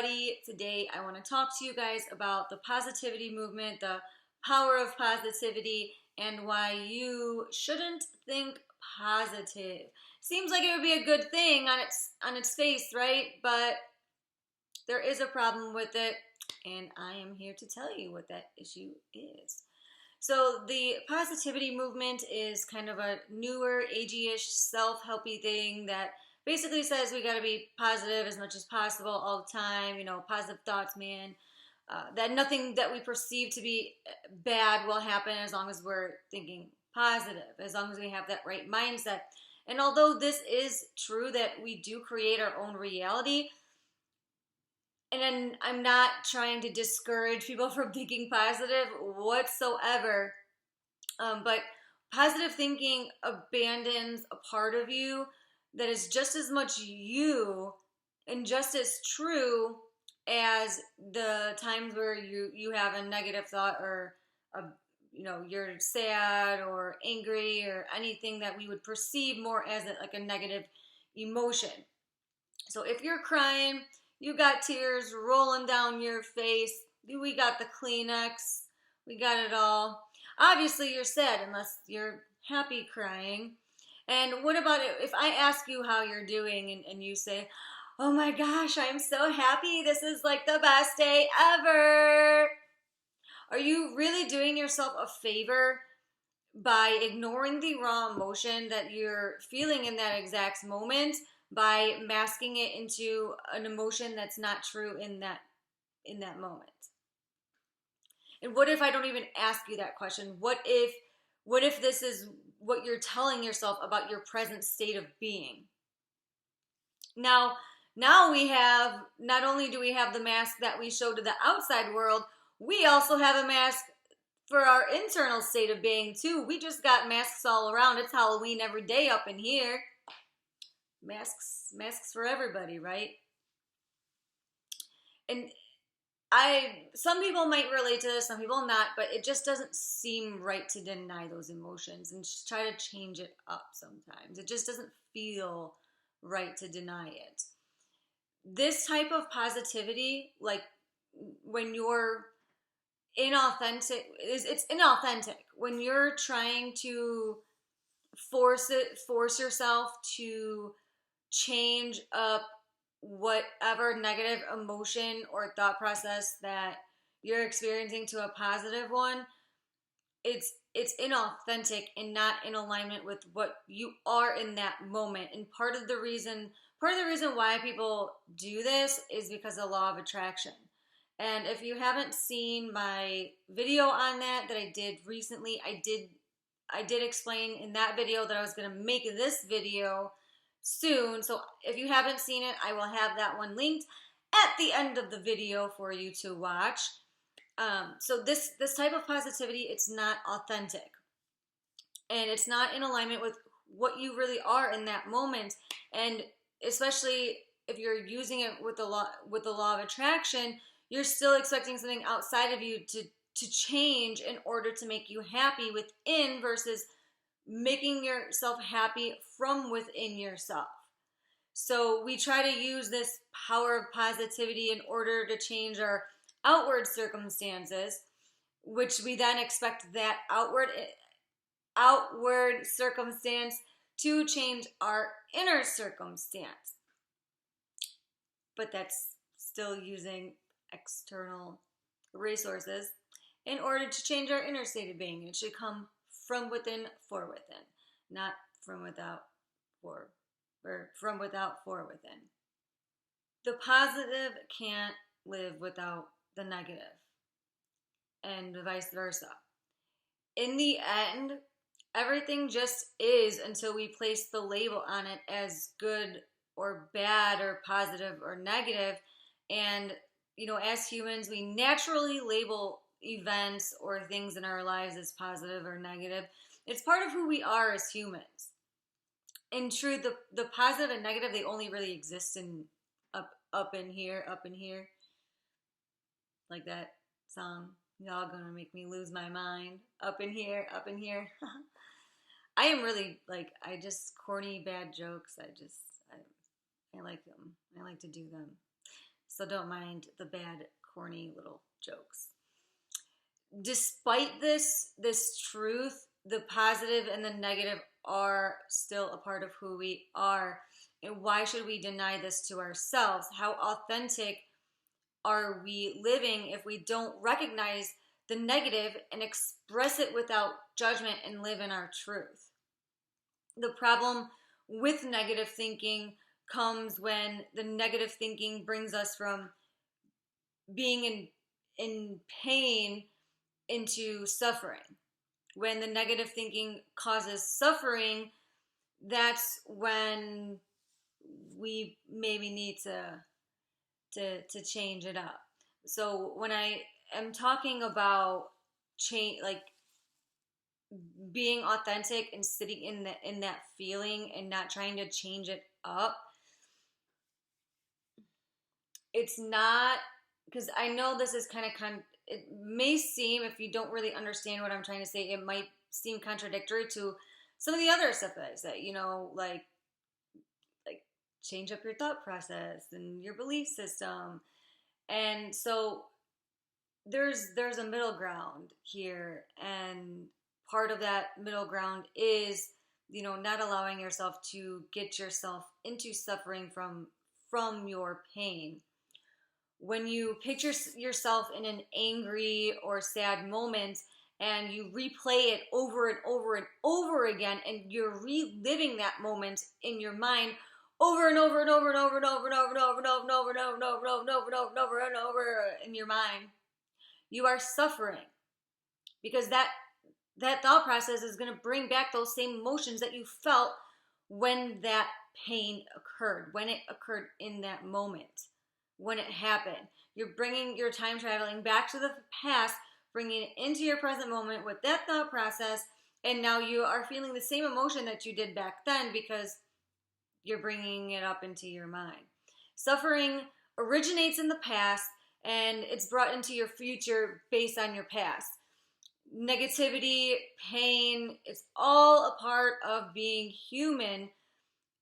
everybody. Today I want to talk to you guys about the positivity movement, the power of positivity, and why you shouldn't think positive. Seems like it would be a good thing on its face, right? But there is a problem with it, and I am here to tell you what that issue is. So the positivity movement is kind of a newer, agey-ish, self-helpy thing that basically says we got to be positive as much as possible all the time. You know, positive thoughts, man. That nothing that we perceive to be bad will happen as long as we're thinking positive, as long as we have that right mindset. And although this is true that we do create our own reality, and then I'm not trying to discourage people from thinking positive whatsoever, but positive thinking abandons a part of you that is just as much you and just as true as the times where you have a negative thought or you're sad or angry or anything that we would perceive more as like a negative emotion. So if you're crying, you got tears rolling down your face, we got the Kleenex, we got it all. Obviously you're sad unless you're happy crying. And what about if I ask you how you're doing and you say, oh my gosh, I'm so happy, this is like the best day ever. Are you really doing yourself a favor by ignoring the raw emotion that you're feeling in that exact moment, by masking it into an emotion that's not true in that moment? And what if I don't even ask you that question? What if this is what you're telling yourself about your present state of being? Now we have, not only do we have the mask that we show to the outside world, we also have a mask for our internal state of being too. We just got masks all around. It's Halloween every day up in here. Masks for everybody, right? And some people might relate to this, some people not, but it just doesn't seem right to deny those emotions and just try to change it up sometimes. It just doesn't feel right to deny it. This type of positivity, like when you're inauthentic, it's inauthentic. When you're trying to force yourself to change up whatever negative emotion or thought process that you're experiencing to a positive one, it's inauthentic and not in alignment with what you are in that moment. And part of the reason why people do this is because of the law of attraction. And if you haven't seen my video on that I did recently, I did explain in that video that I was going to make this video soon. So if you haven't seen it, I will have that one linked at the end of the video for you to watch. So this type of positivity, it's not authentic. And it's not in alignment with what you really are in that moment. And especially if you're using it with the law of attraction, you're still expecting something outside of you to change in order to make you happy within versus making yourself happy from within yourself. So we try to use this power of positivity in order to change our outward circumstances, which we then expect that outward circumstance to change our inner circumstance. But that's still using external resources in order to change our inner state of being. It should come from within for within, not from without for within. The positive can't live without the negative, and vice versa. In the end, everything just is until we place the label on it as good or bad or positive or negative. And as humans, we naturally label events or things in our lives as positive or negative. It's part of who we are as humans. In truth, the positive and negative, they only really exist in up in here, like that song. Y'all gonna make me lose my mind. Up in here. I am really I just corny bad jokes. I like them. I like to do them. so don't mind the bad, corny little jokes. Despite this truth, the positive and the negative are still a part of who we are. And why should we deny this to ourselves? How authentic are we living if we don't recognize the negative and express it without judgment and live in our truth? The problem with negative thinking comes when the negative thinking brings us from being in pain into suffering. When the negative thinking causes suffering, that's when we maybe need to change it up. So when I am talking about change, like being authentic and sitting in that feeling and not trying to change it up, it's not, because I know this is kind of it may seem, if you don't really understand what I'm trying to say, it might seem contradictory to some of the other stuff that I said, like change up your thought process and your belief system. And so there's a middle ground here, and part of that middle ground is, not allowing yourself to get yourself into suffering from your pain. When you picture yourself in an angry or sad moment and you replay it over and over and over again, and you're reliving that moment in your mind over and over and over and over and over and over and over and over and over and over and over and over and over and over and over and over in your mind, you are suffering, because that thought process is going to bring back those same emotions that you felt when that pain occurred, when it occurred in that moment. When it happened, you're bringing your time traveling back to the past, bringing it into your present moment with that thought process, and now you are feeling the same emotion that you did back then because you're bringing it up into your mind. Suffering originates in the past and it's brought into your future based on your past. Negativity, pain, it's all a part of being human.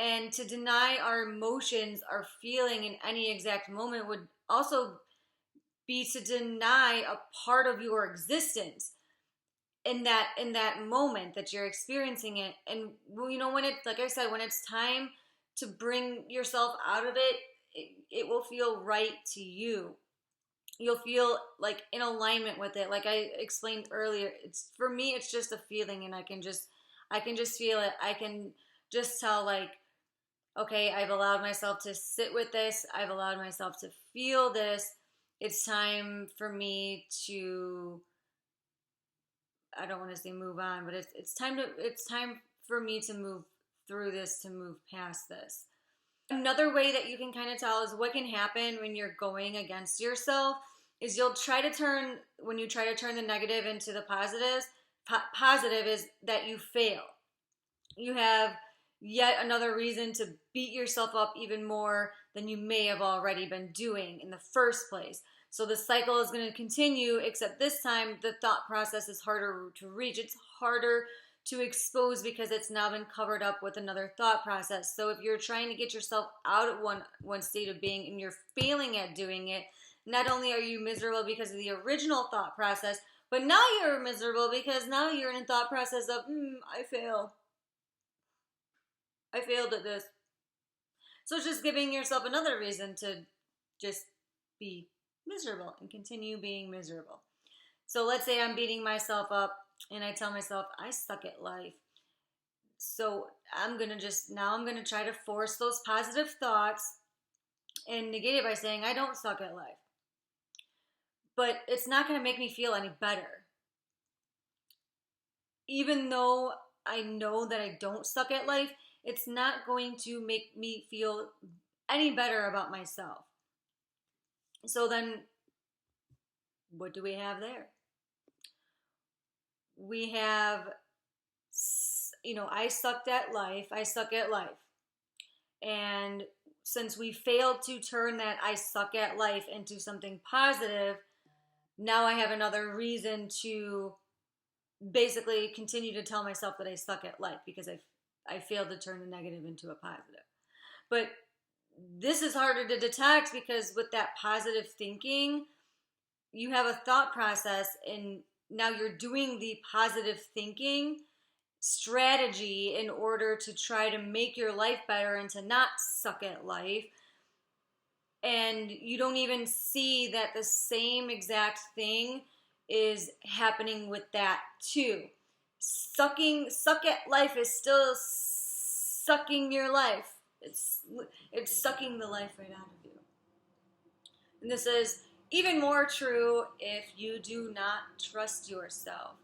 And to deny our emotions, our feeling in any exact moment would also be to deny a part of your existence in that moment that you're experiencing it. And when it's, like I said, when it's time to bring yourself out of it will feel right to you. You'll feel like in alignment with it. Like I explained earlier, for me it's just a feeling, and I can just feel it. I can just tell, like, okay, I've allowed myself to sit with this. I've allowed myself to feel this. It's time for me to, I don't want to say move on, but it's time for me to move through this, to move past this. Another way that you can kind of tell is what can happen when you're going against yourself is when you try to turn the negative into the positive is that you fail. You have yet another reason to beat yourself up even more than you may have already been doing in the first place. So the cycle is going to continue, except this time the thought process is harder to reach. It's harder to expose because it's now been covered up with another thought process. So if you're trying to get yourself out of one state of being and you're failing at doing it, not only are you miserable because of the original thought process, but now you're miserable because now you're in a thought process of, I failed at this. So it's just giving yourself another reason to just be miserable and continue being miserable. So let's say I'm beating myself up and I tell myself I suck at life. So I'm going to try to force those positive thoughts and negate it by saying I don't suck at life. But it's not going to make me feel any better. Even though I know that I don't suck at life, it's not going to make me feel any better about myself. So then, what do we have there? We have, I suck at life. And since we failed to turn that I suck at life into something positive, now I have another reason to basically continue to tell myself that I suck at life because I failed to turn the negative into a positive. But this is harder to detect because with that positive thinking, you have a thought process and now you're doing the positive thinking strategy in order to try to make your life better and to not suck at life. And you don't even see that the same exact thing is happening with that too. Suck at life is still sucking your life. It's sucking the life right out of you. And this is even more true if you do not trust yourself.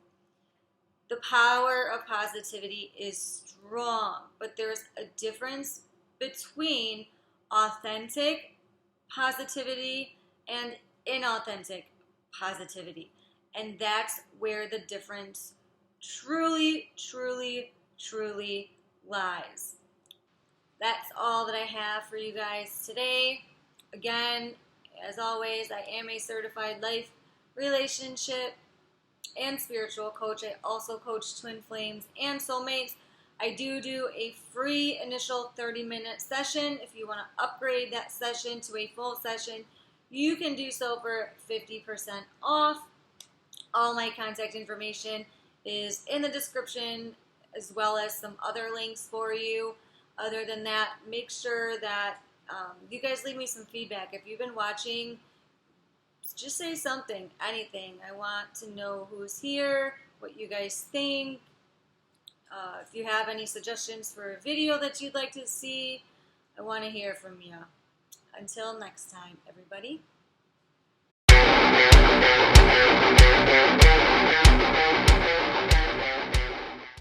The power of positivity is strong, but there's a difference between authentic positivity and inauthentic positivity. And that's where the difference truly, truly, truly lies. That's all that I have for you guys today. Again, as always, I am a certified life, relationship, and spiritual coach. I also coach twin flames and soulmates. I do a free initial 30-minute session. If you want to upgrade that session to a full session, you can do so for 50% off. All my contact information is in the description, as well as some other links for you. Other than that, make sure that you guys leave me some feedback. If you've been watching, just say something, anything. I want to know who's here, what you guys think. If you have any suggestions for a video that you'd like to see, I want to hear from you. Until next time, everybody.